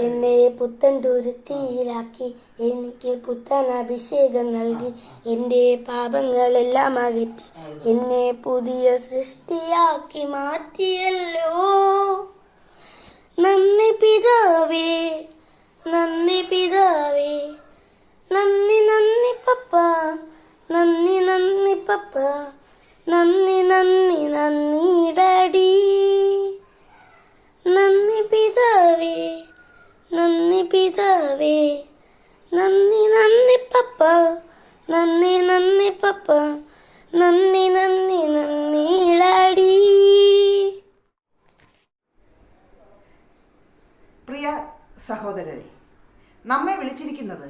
എന്നെ പുത്തൻ തുരുത്തിയിലാക്കി എനിക്ക് പുത്തൻ അഭിഷേകം നൽകി എൻ്റെ പാപങ്ങളെല്ലാം അകറ്റി എന്നെ പുതിയ സൃഷ്ടിയാക്കി മാറ്റിയല്ലോ. നന്ദി പിതാവേ, നന്ദി പിതാവേ, നന്ദി നന്ദി പപ്പ, നന്ദി നന്ദി പപ്പ, നന്ദി നന്ദി നന്ദി ഡാഡി. നന്ദി പിതാവേ, നന്ദി പിതാവേ, നന്ദി നന്ദി പപ്പ, നന്ദി നന്ദി പപ്പ, നന്ദി നന്ദി നന്ദി ഡാഡി. പ്രിയ സഹോദരരെ, നമ്മെ വിളിച്ചിരിക്കുന്നത്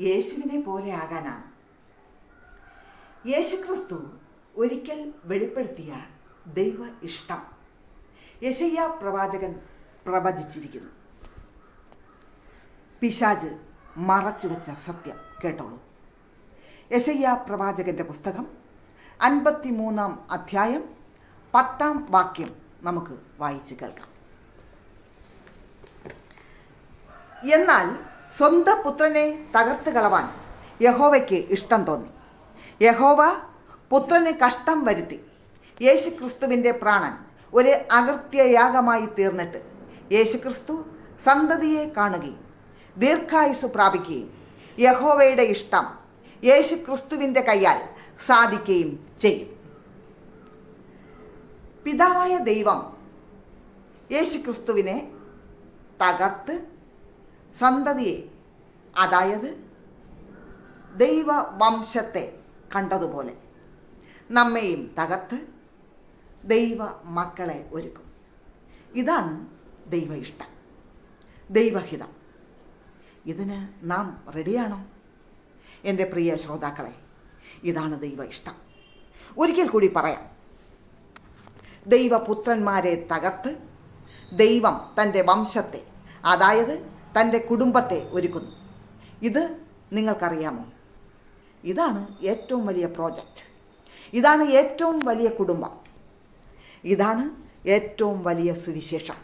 യേശുവിനെ പോലെ ആകാനാണ്. യേശുക്രിസ്തു ഒരിക്കൽ വെളിപ്പെടുത്തിയ ദൈവ ഇഷ്ടം യെശയ്യാ പ്രവാചകൻ പ്രവചിച്ചിരിക്കുന്നു. പിശാച് മറച്ചുവെച്ച സത്യം കേട്ടോളൂ. യെശയ്യാ പ്രവാചകന്റെ പുസ്തകം 53-ാം അധ്യായം 10-ാം വാക്യം നമുക്ക് വായിച്ച് കേൾക്കാം. എന്നാൽ സ്വന്തം പുത്രനെ തകർത്ത് കളവാൻ യഹോവയ്ക്ക് ഇഷ്ടം തോന്നി. യഹോവ പുത്രന് കഷ്ടം വരുത്തി. യേശുക്രിസ്തുവിൻ്റെ പ്രാണൻ ഒരു അകൃത്യയാഗമായി തീർന്നിട്ട് യേശുക്രിസ്തു സന്തതിയെ കാണുകയും ദീർഘായുസ് പ്രാപിക്കുകയും യഹോവയുടെ ഇഷ്ടം യേശുക്രിസ്തുവിൻ്റെ കയ്യാൽ സാധിക്കുകയും ചെയ്യും. പിതാവായ ദൈവം യേശുക്രിസ്തുവിനെ തകർത്ത് സന്തതിയെ, അതായത് ദൈവവംശത്തെ കണ്ടതുപോലെ നമ്മെയും തകർത്ത് ദൈവ മക്കളെ ഒരുക്കും. ഇതാണ് ദൈവ ഇഷ്ടം, ദൈവഹിതം. ഇതിന് നാം റെഡിയാണോ? എൻ്റെ പ്രിയ ശ്രോതാക്കളെ, ഇതാണ് ദൈവ ഇഷ്ടം. ഒരിക്കൽ കൂടി പറയാം. ദൈവപുത്രന്മാരെ തകർത്ത് ദൈവം തൻ്റെ വംശത്തെ, അതായത് തൻ്റെ കുടുംബത്തെ ഒരുക്കുന്നു. ഇത് നിങ്ങൾക്കറിയാമോ? ഇതാണ് ഏറ്റവും വലിയ പ്രോജക്റ്റ്. ഇതാണ് ഏറ്റവും വലിയ കുടുംബം. ഇതാണ് ഏറ്റവും വലിയ സുവിശേഷം.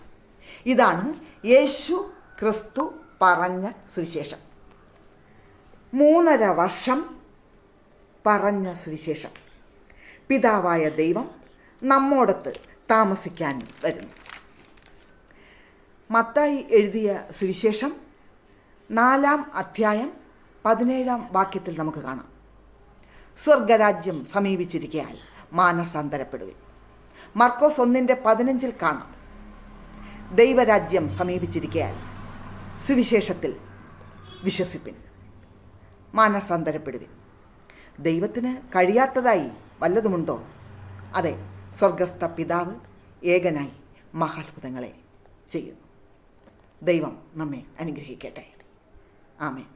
ഇതാണ് യേശു ക്രിസ്തു പറഞ്ഞ സുവിശേഷം. 3.5 വർഷം പറഞ്ഞ സുവിശേഷം. പിതാവായ ദൈവം നമ്മോടൊത്ത് താമസിക്കാൻ വരുന്നു. മത്തായി എഴുതിയ സുവിശേഷം 4-ാം അധ്യായം 17-ാം വാക്യത്തിൽ നമുക്ക് കാണാം. സ്വർഗരാജ്യം സമീപിച്ചിരിക്കയാൽ മാനസാന്തരപ്പെടുവിൻ. മർക്കോസ് 1:15 കാണാം. ദൈവരാജ്യം സമീപിച്ചിരിക്കയാൽ സുവിശേഷത്തിൽ വിശ്വസിപ്പിൻ, മാനസാന്തരപ്പെടുവിൻ. ദൈവത്തിന് കഴിയാത്തതായി വല്ലതുമുണ്ടോ? അതെ, സ്വർഗസ്ഥ പിതാവ് ഏകനായി മഹാത്ഭുതങ്ങളെ ചെയ്യുന്നു. ദൈവം നമ്മെ അനുഗ്രഹിക്കട്ടെ. ആമേൻ.